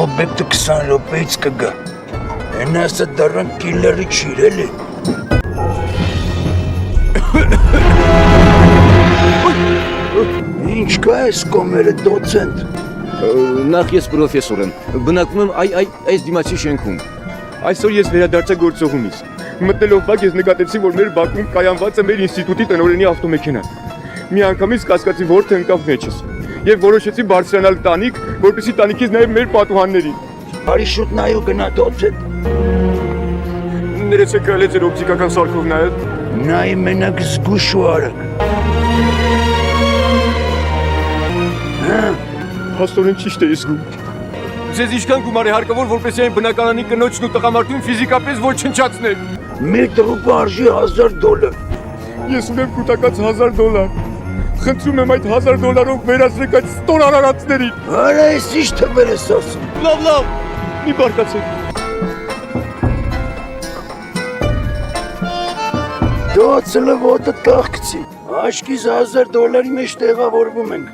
Աբեկտը 20 րոպեից կգա։ Են ասա դառան կիլլերի չիր էլի։ Ինչ կա ես կոմերը դոցենտ։ Նախ ես պրոֆեսոր եմ, բնակվում եմ այս դիմացի շենքում։ Այսօր ես վերադարձագործողումից։ Մտնելով բակ ես նկատեցի, որ մեր բակում կայանված է մեր ինստիտուտի տնօրենի ավտոմեքենան։ Մի անգամից կասկածի որդը ընկավ մեջս եւ որոշեցի բարձրանալ տանիք, որպեսզի տանիքից նայեմ մեր պատուհաններին։ Արի շուտ նայու գնա դոցենտ։ Ներեցեք գալի ձեր օպտիկական սարքով նայել։ Նայի մենակ զգուշ ու արագ։ Հաստորեն ճիշտ է զգում։ Ձեզ ինչքան գումար է հարկավոր, որպեսզի այն բնականանի կնոջն ու տղամարդուն ֆիզիկապես ոչնչացնեք։ Մեր տրուպը արժի $1000։ Ես ունեմ կուտակած $1000։ Խնդրում եմ այդ $1000-ով վերացրեք այդ ստոր արարածներին։ Արա ես ինչ թվեր ես ասում։ Լավ, մի բարկացեք։ Դոցը լվոտը տաղկցի։ Աշկիս $1000 մեջ տեղավորվում ենք։